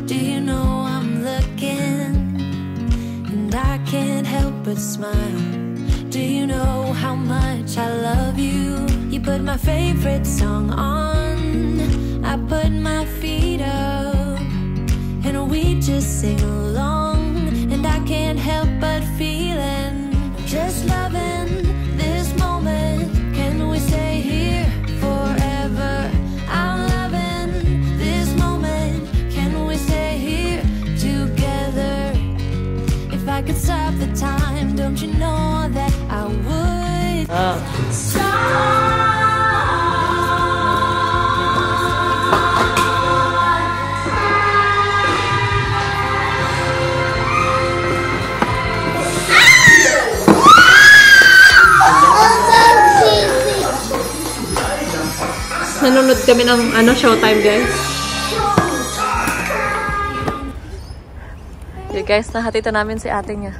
Do you know I'm looking, and I can't help but smile. Do you know how much I love you? You put my favorite song on, I put my feet up, and we just sing along. And I can't help but feeling, just loving this moment. Can we stay here forever? I'm loving this moment. Can we stay here together? If I could stop the time, don't you know that I would stop? Nanonood kami ng showtime, guys. Okay, guys, nahatita namin si ate niya.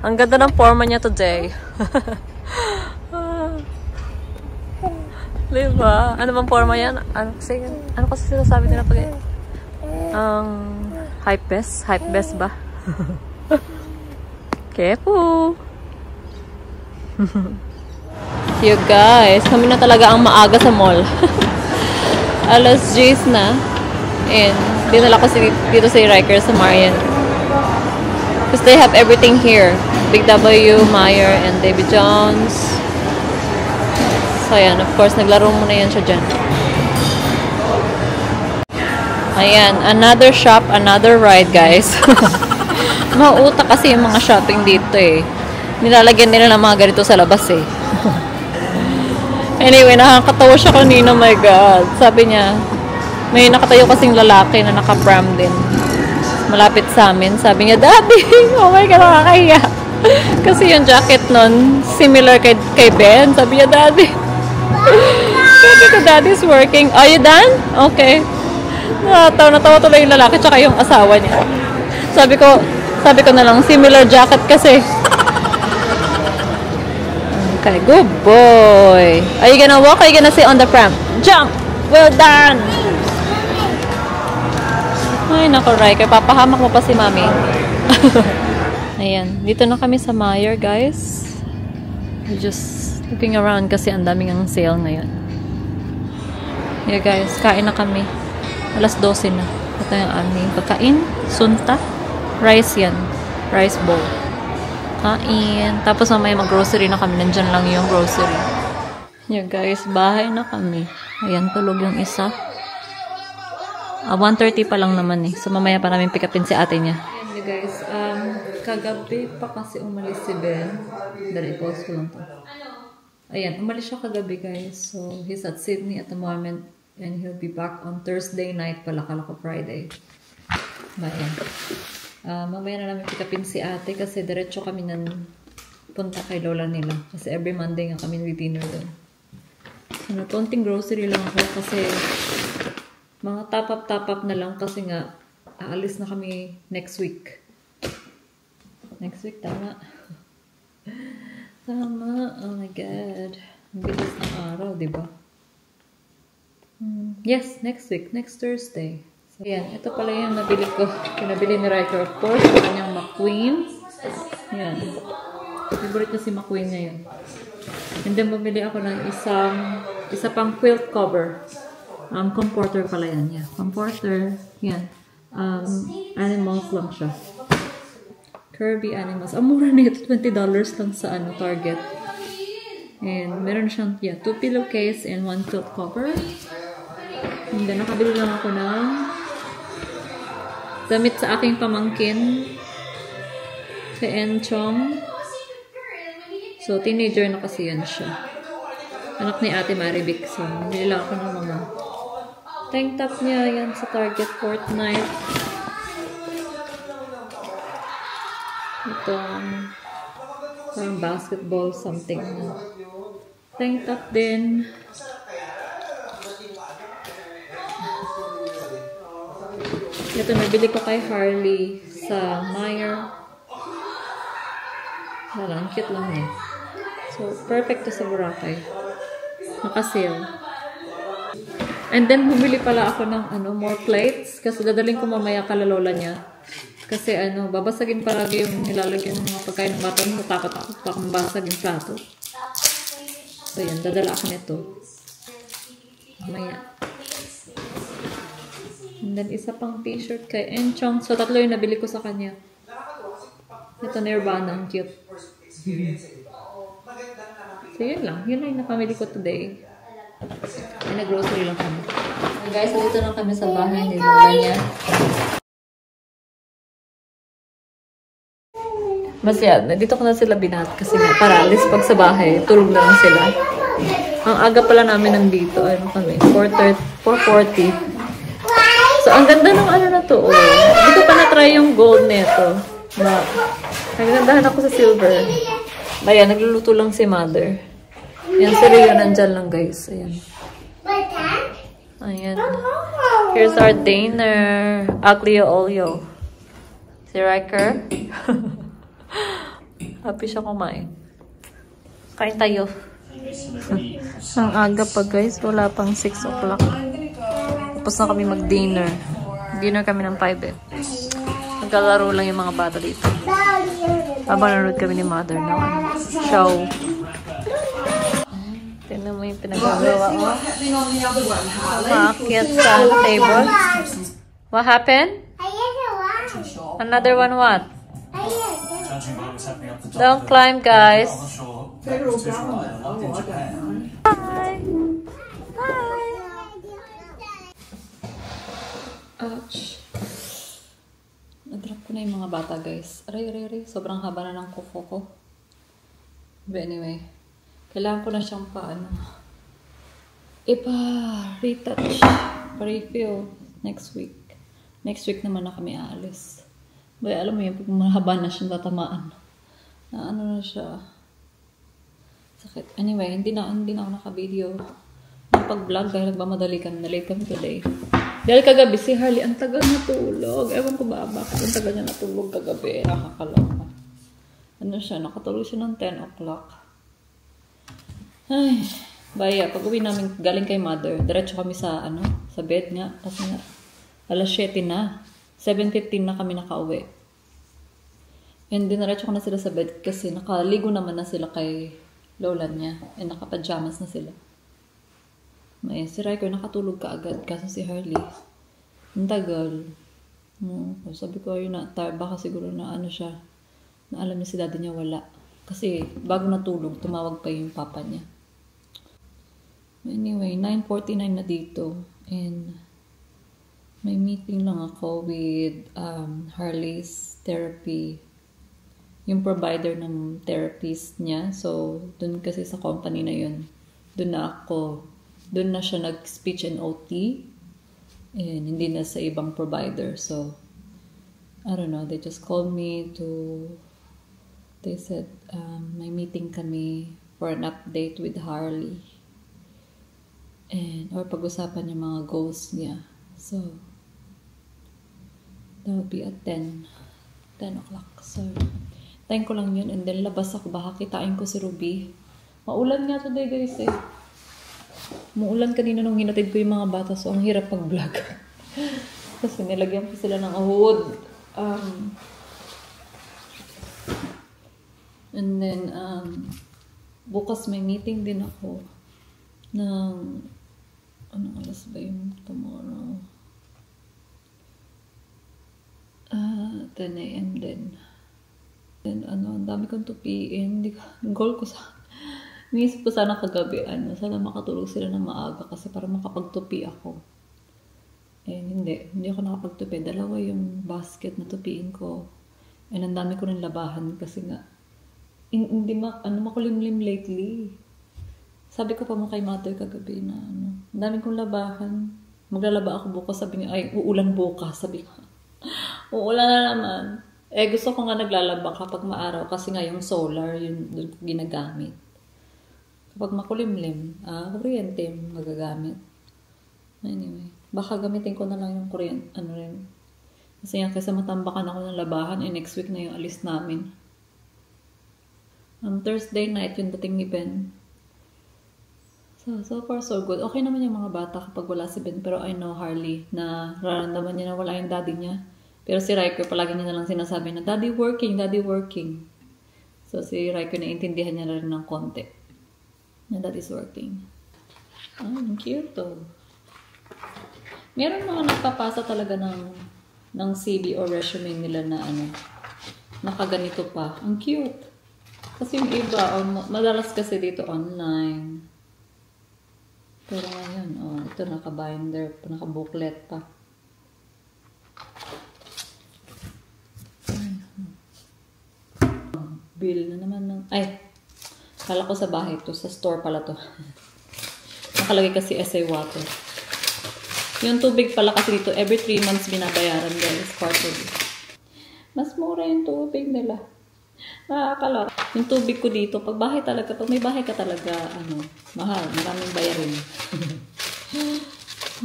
Ang ganda ng forma niya today. Diba? Ano bang forma yan? Ano kasi sinasabi nila pag hype best? Hype best ba? Kepo! You guys, kami na talaga ang maaga sa mall. Alas 10 na. And dinala ko dito si Riker sa Marian. Because they have everything here. Big W, Meijer, and David Jones. So ayan, of course, naglaro muna yan siya dyan. Ayan, another shop, another ride, guys. Mauuta kasi yung mga shopping dito eh. Nilalagyan nila ng mga ganito sa labas eh. Anyway, nakakatawa siya kanina, my God. Sabi niya, may nakatayo kasing lalaki na naka-pram din. Malapit sa amin. Sabi niya, Daddy! Oh my God, nakakahiya. Kasi yung jacket nun, similar kay Ben. Sabi niya, Daddy. Sabi ko, Daddy's working. Are you done? Okay. Natawa tuloy yung lalaki tsaka yung asawa niya. Sabi ko na lang, similar jacket kasi. Okay, good boy. Are you gonna walk or are you gonna sit on the pram? Jump! Well done! Ay, nako, Riker. Papahamak mo pa si Mami. Ayan. Dito na kami sa Meijer, guys. We're just looking around kasi ang daming ang sale ngayon. Yeah, guys. Kain na kami. Alas 12 na. Ito yung aming pagkain. Sunta. Rice yan. Rice bowl. Kain. Tapos mamaya mag-grocery na kami. Nandyan lang yung grocery. Yeah, guys. Bahay na kami. Ayan, tulog yung isa. 1:30 pa lang naman eh. So, mamaya pa namin pick upin si ate niya. Ayan, you guys. Kagabi pa kasi umalis si Ben. Dali, i-pause ko lang to. Ayan, umalis siya kagabi, guys. So, he's at Sydney at the moment. And he'll be back on Thursday night pala. Kala ko Friday. Ayan. Mamaya na namin pick upin si ate kasi diretso kami punta kay lola nila. Kasi every Monday nga kami dinner doon. So, konting grocery lang ako kasi mga top up na lang kasi nga aalis na kami next week. Next week, tama. Tama. Oh my God. Ang bilis ng araw, diba? Yes, next week. Next Thursday. So, yan. Ito pala yung nabili ko. Pinabili ni Riker, of course. Yung kanyang McQueen. Yan. Favorite na si McQueen ngayon. And then, bumili ako ng isa pang quilt cover. Comforter pala yan. Yeah. Comforter. Yan. Animals lang siya. Kirby Animals. Ang mura nito. $20 lang sa Target. And meron siyang, 2 pillowcase and 1 quilt cover. And then, nakabili lang ako ng damit sa aking pamangkin. Si Enchong. So, teenager na kasi yan siya. Anak ni Ate Maribik. So, nila ako ng mga tank top niya. Yan sa Target Fortnite. itong parang basketball something na tank top din. Ito, nabili ko kay Harley sa Meijer. Wala, cute lang eh. So, perfect to sa Boracay. Naka-sale. And then, bumili pala ako ng more plates. Kasi dadaling ko mamaya kalalola niya. Kasi babasagin palagi yung nilalagyan ng mga pagkain ng bata. Natakot ako pa kung basag yung plato. So, yan. Dadala ako nito. Mamaya. And then, isa pang t-shirt kay Enchong. So, tatlo yung nabili ko sa kanya. Ito, Nirvana. Ang cute. So, yun lang. Yun lang yung napamili ko today. Ay, nag-grocery lang kami. And guys, dito lang kami sa bahay ni Lola niya. Masaya. Dito ko na sila binat kasi nga paralis pag sa bahay. Tulog na lang sila. Ang aga pala namin nandito. Ano kami? 4:40. So, ang ganda ng na to. Oh. Dito pa na-try yung gold neto. Nagandahan ako sa silver. Ayan, nagluluto lang si mother. Yan, si Rio nandyan lang, guys. Ayan. Ayan. Here's our dinner. Aglio olio. Si Riker. Happy siya kumain. Kain tayo. Ang aga pa, guys. Wala pang 6 o'clock. Tapos na kami mag-dinner. Dinner kami ng 5 eh. Naglalaro lang yung mga bata dito. Habang nanonood kami ni mother ng show. Tignan mo yung pinagagawa ko. Maakyat sa table. What happened? Another one what? Don't climb, guys. Bye. Bye. Ouch. Na-drop ko na yung mga bata, guys. Aray. Sobrang haba na ng kuko ko. But anyway, kailangan ko na siyang retouch, pa-refill next week. Next week naman na kami aalis. But alam mo yun, pag mahaba na siyang tatamaan. Na na siya. Sakit. Anyway, hindi na ako naka-video ng pag-vlog dahil nagmamadali kami. Na-late kami today. Dahil kagabi si Harley, ang tagal natulog. Ewan ko ba, bakit ang tagal niya natulog kagabi. Nakakaloka. Nakatulog siya ng 10 o'clock. Ay, baya, pag uwi namin galing kay mother, diretso kami sa bed nga. Kasi nga, alas 7 na. 7:15 na kami nakauwi. And diretso ko na sila sa bed kasi nakaligo naman na sila kay lola niya. And nakapajamas na sila. May si Riker nakatulog ka agad kasi si Harley ang tagal. Sabi ko yun na baka siguro na siya na alam niya si daddy niya wala kasi bago natulog tumawag pa yung papa niya. Anyway, 9:49 na dito and may meeting lang ako with Harley's therapy, yung provider ng therapist niya. So dun kasi sa company na yun, doon na siya nag-speech and OT and hindi na sa ibang provider. So, I don't know, they just called me they said, may meeting kami for an update with Harley or pag-usapan yung mga goals niya. So, that will be at 10 o'clock. So, time ko lang yun and then labas ako, baka kitain ko si Ruby. Maulan nga today, guys eh. Muulan kanina nung hinatid ko yung mga bata, so ang hirap pag-vlog. Kasi nilagyan ko sila ng ahod. And then, bukas may meeting din ako ng, anong alas ba yung tomorrow? 10 a.m. din. Then, ang dami kong tupiin. Goal ko sa Niisip ko sana kagabi, sana makatulog sila ng maaga kasi para makapagtupi ako. Hindi ako nakapagtupi. Dalawa yung basket na tupiin ko. And ang dami ko rin labahan kasi nga, hindi makulimlim lately. Sabi ko pa mo kay mother kagabi na, ang dami kong labahan. Maglalaba ako bukas, sabi niya, ay, uulan bukas, sabi ko. Uulan na naman. Eh, gusto ko nga naglalaba kapag maaraw kasi nga yung solar, yung ginagamit. Kapag makulimlim, kuryente magagamit. Anyway, baka gamitin ko na lang yung kuryente, ano rin. Kasi yan, kasi matambakan ako ng labahan, next week na yung alis namin. Thursday night yung dating ni Ben. So far so good. Okay naman yung mga bata kapag wala si Ben, pero I know Harley na nararamdaman niya na wala yung daddy niya. Pero si Riker, palagi niya na lang sinasabi na, Daddy working, Daddy working. So si Riker, naiintindihan niya na rin ng konti. Na Daddy's working. Ang cute to. Meron mga nagpapasa talaga ng CV or resume nila na nakaganito pa. Ang cute. Kasi yung iba, madalas kasi dito online. Pero ngayon, ito naka-binder, naka-booklet pa. Bill na naman ng... Ay! Kala ko sa bahay to. Sa store pala to. Nakalagay kasi SA water. Yung tubig pala kasi dito, every 3 months binabayaran guys. Quarterly. Mas mura yung tubig nila. Nakakaloka. Yung tubig ko dito, pag may bahay ka talaga, mahal. Maraming bayarin.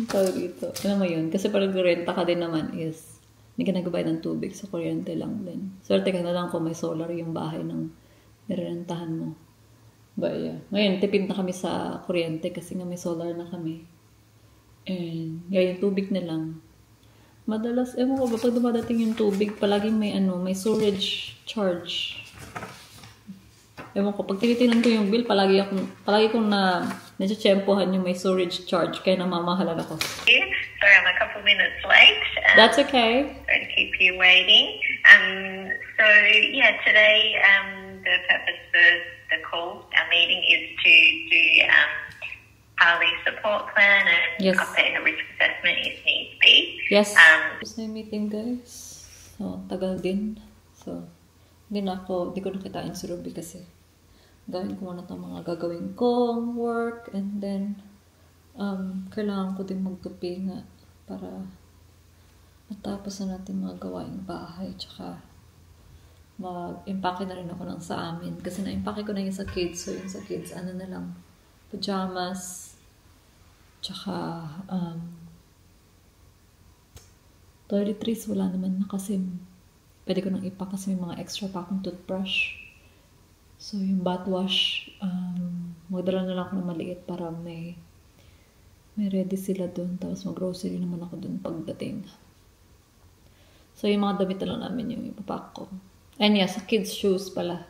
Yung tawag dito. Ano mo yun? Kasi parang renta ka din naman is hindi ka nagbayad ng tubig sa kuryente lang din. Swerte ka na lang kung may solar yung bahay ng nirerentahan mo. But yeah. Ngayon, tipid na kami sa kuryente kasi nga may solar na kami. And yung tubig na lang. Madalas, ewan ko ba, pag dumadating yung tubig, palaging may may storage charge. Ewan ko, pag tinitingnan ko yung bill, palagi kong natsyempohan yung may storage charge, kaya namamahalan ako. Sorry, I'm a couple minutes late. That's okay. Sorry to keep you waiting. So yeah, today the purpose of the call, our meeting, is to do Harley's support plan and update her risk assessment if needs be. Yes. Tapos na yung meeting, guys. So, tagal din. So, hindi ko nakitain si Ruby kasi gawin ko muna itong mga gagawin kong work, and then kailangan ko din magtupi nga para matapos na natin mga gawaing bahay, tsaka mag-impake na rin ako ng sa amin kasi na-impake ko na yung sa kids. So yung sa kids, na lang, pajamas, tsaka toiletries wala naman na kasi pwede ko nang ipak kasi may mga extra pa akong toothbrush. So yung bath wash, magdala na lang ako ng maliit para may ready sila dun. Tapos mag-grocery naman ako dun pagdating. So yung mga damit na lang namin yung ipapak ko. And yeah, sa kids shoes pala.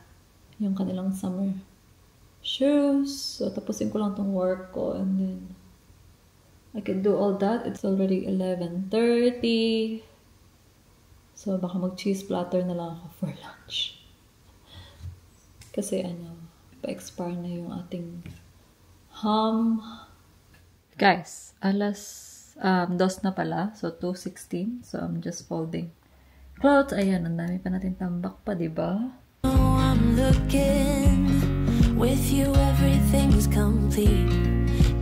Yung kanilang summer shoes. So tapusin ko lang tong work ko, and then I can do all that. It's already 11:30. So baka mag-cheese platter na lang ako for lunch. Kasi pa-expire na yung ating ham. Guys, alas 2 na pala. So, 2:16. So, I'm just folding clothes. Ayan, ang dami pa natin tambak pa, diba? Oh, I'm looking. With you, everything's complete.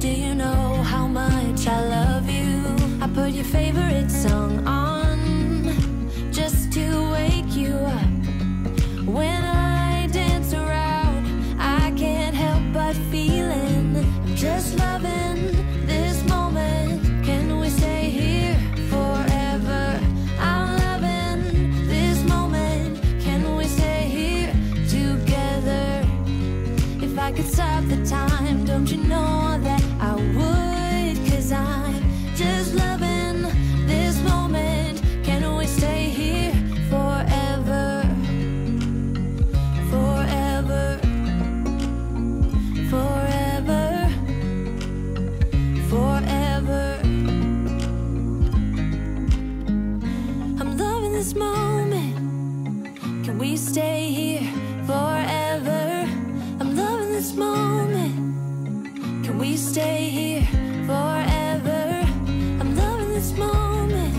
Do you know how much I love you? I put your favorite song on just to wake you up. When I dance around, I can't help but feeling I'm just loving this moment. Can we stay here forever? I'm loving this moment. Can we stay here together? If I could stop the time, don't you know that I would? 'Cause I'm just loving this moment. Can we stay here forever? Forever. Forever. Forever. I'm loving this moment. Can we stay here forever? I'm loving this moment. Can we stay here forever? I'm loving this moment.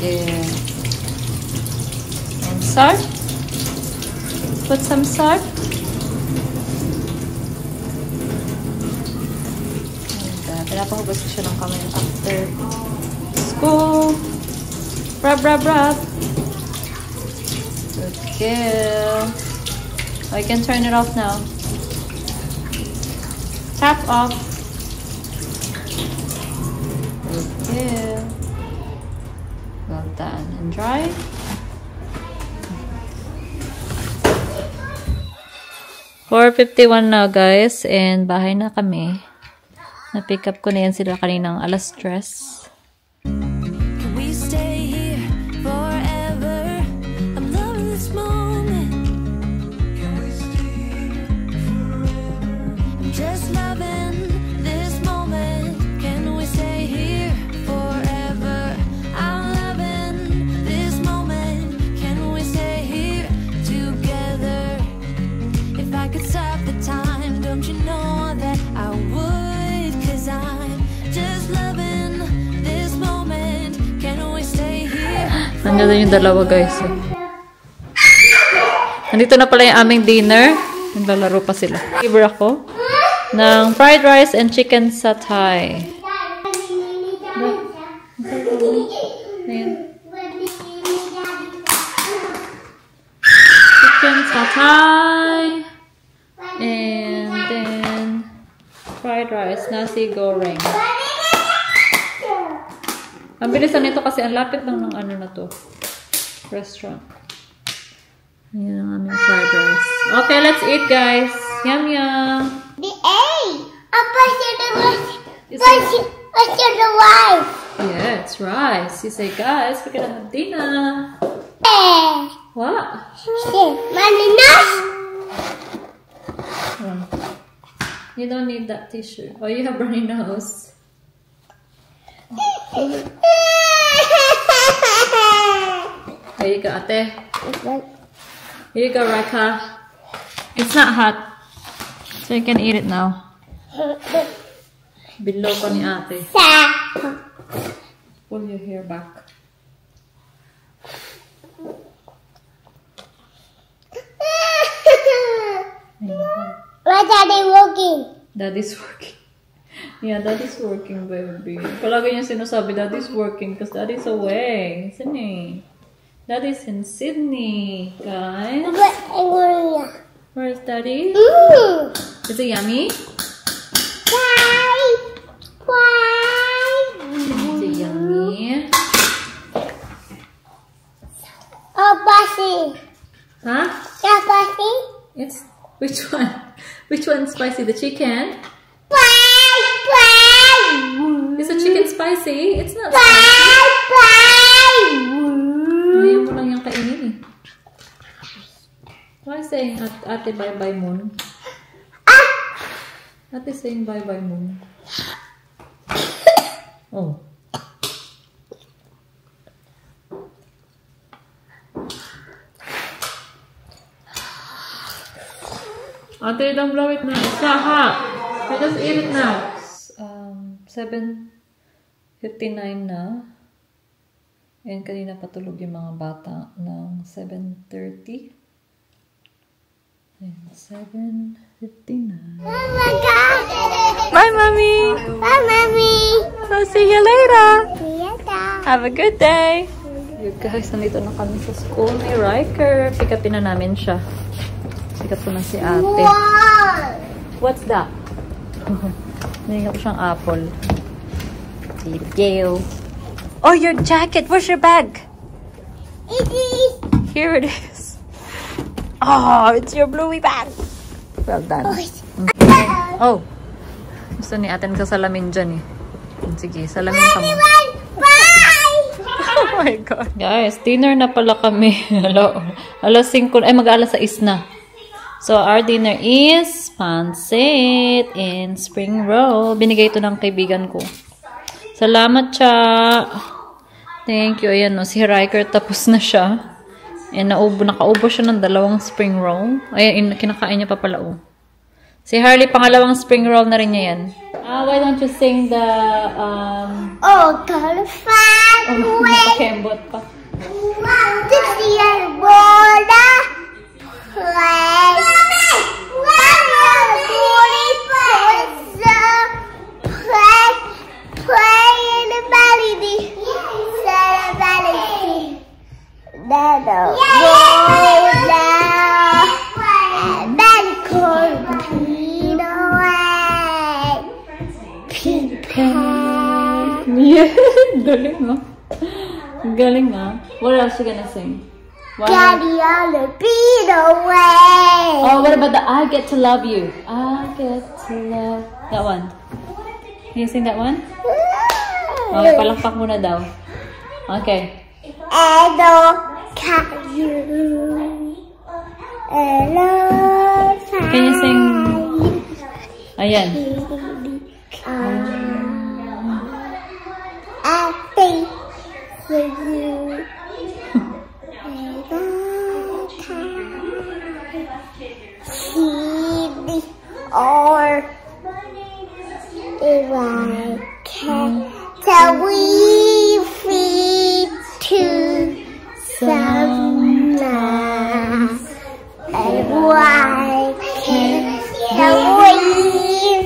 Good. And salt. Put some salt. And pinapahugas ko siya ng kamay after school. Rub, rub, rub. Okay. I can turn it off now. Tap off. Okay. Well done. And dry. $4:51 now, guys. And bahay na kami. Na-pick up ko na yan sila kaninang 3:00. Nandiyan yung dalawa, guys. Nandito na pala yung aming dinner. Naglalaro pa sila. Order ako ng fried rice and chicken satay. Chicken satay. And then fried rice, nasi goreng. Ang bilisan nito kasi ang lapit lang ng ano na to. Restaurant. Ayan ang aming fried rice. Okay, let's eat, guys. Yum, yum. The A. What's the rice? Yeah, it's rice. You say, guys, we're gonna have dinner. What? Maninas. You don't need that tissue. Oh, you have runny nose. Here you go, ate. Here you go, Raka. It's not hot, so you can eat it now. Below ko ni ate. Pull your hair back. Why Daddy working? Daddy's working. Yeah, Daddy's working, baby. Palagi niya sinasabi, Daddy's working because Daddy's away. Isn't he? Daddy's in Sydney, guys. Where's Daddy? Is it yummy? Is it yummy? Oh, spicy. Huh? Spicy? It's which one? Which one's spicy? The chicken? Is the chicken spicy? It's not spicy. Ayaw mo lang yung kainin eh. Why saying ate bye-bye moon? Ate saying bye-bye moon. Oh. Ate, don't blow it now. It's not hot. I just eat it now. 7:59 na. And kanina patulog yung mga bata ng 7:30. And 7:59. Oh my God! Bye, Mommy! Bye, Mommy! I'll see you later! See you later. Have a good day! You guys, nandito na kami sa school ni Riker. Pick upin na namin siya. Pick up ko na si ate. Wow! What's that? Nilingap ko siyang apple. Thank you. Oh, your jacket! Where's your bag? It is. Here it is. Oh, it's your bluey bag. Well done. Oh. Gusto ni ate nagsasalamin dyan eh. Sige, salamin ka mo. Bye! Oh my God. Guys, dinner na pala kami. Alas 5, ay mag-alas 6 na. So, our dinner is pancit and spring roll. Binigay ito ng kaibigan ko. Salamat, Cha. Thank you. Ayan, no, si Riker tapos na siya. And nakaubo siya ng 2 spring roll. Ayan, kinakain niya pa pala, oh. Si Harley, pangalawang spring roll na rin niya yan. Why don't you sing the, Oh, gonna find nakakembot pa. 60 bola. Play in the valley. Yeah, galing no? Galing ah. What else you gonna sing? Daddy, I'll beat away. Oh, what about the I Get to Love You? I get to love... That one. Can you sing that one? Okay, palakpak muna daw. Okay. Hello, can you? Hello, Can you sing... Ayan. I think for you. CD or if I can tell we feed to some nice and why can't tell we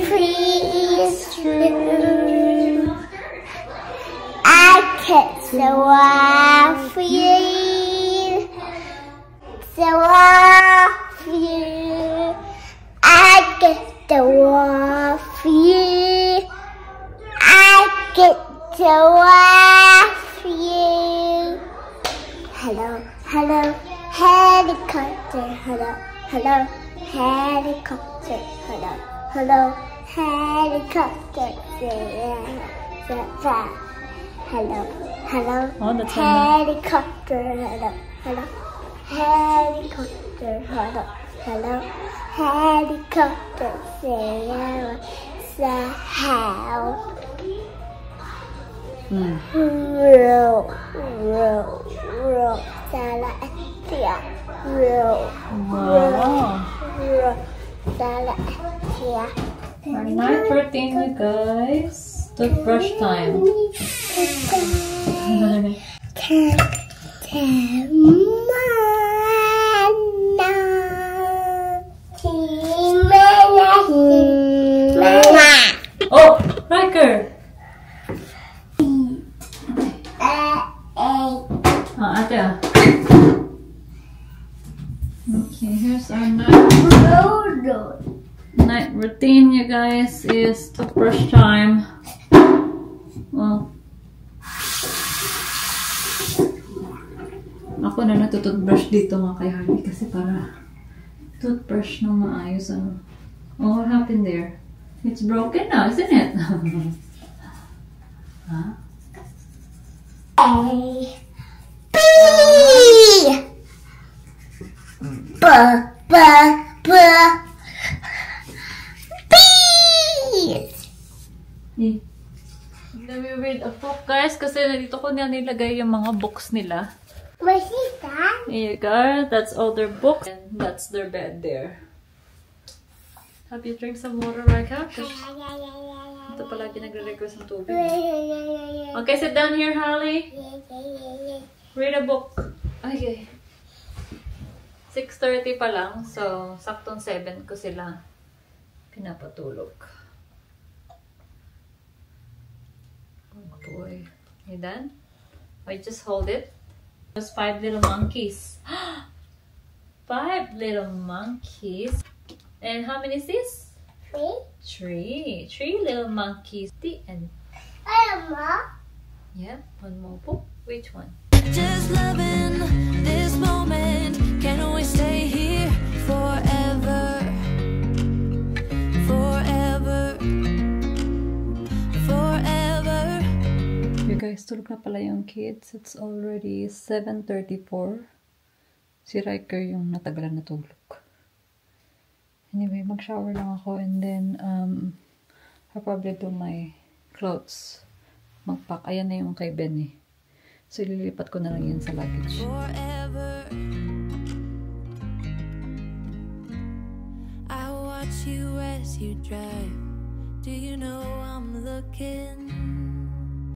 feed to I can't survive for you, survive for you. I get the war for you. I get the war for you. Hello, hello, helicopter. Hello, hello, helicopter. Hello, hello, helicopter. Hello, hello, Oh, that's one. helicopter. Hello, hello, helicopter. Hello, hello, helicopter. Say how. Row, row, row. Sala, yeah. Row, Wow. row. Sala, yeah. Our night routine, you guys. Toothbrush time. Oh, Riker! Ate ah. Okay, here's our night routine, you guys, is toothbrush time. Well, ako na natutoothbrush dito mga kay Harvey kasi para toothbrush na maayos ano. Oh, what happened there? It's broken now, isn't it? Huh? A B B B B Eh. Let me read a book, guys, kasi nandito ko na nilagay yung mga books nila. Masita. Here you go. That's all their books. And that's their bed there. Have you drink some water, Rika? Ito palagi nagre-request ng tubig. Okay, sit down here, Harley. Read a book. Okay. 6:30 pa lang. So, saktong 7 ko sila pinapatulog. Oh boy. You done? I just hold it. There's 5 little monkeys. 5 little monkeys. And how many is this? 3. 3 little monkeys. The end. Yeah, one more book. Which one? Just loving this moment. Can we stay here forever? Forever. Forever. You guys, tulog na pala yung kids. It's already 7:34. Si Riker yung natagalan na tulog. Anyway, mag-shower lang ako and then I'll probably do my clothes. Mag-pack. Ayan na yung kay Benny. So, ililipat ko na lang yan sa luggage. Forever. I watch you as you drive. Do you know I'm looking?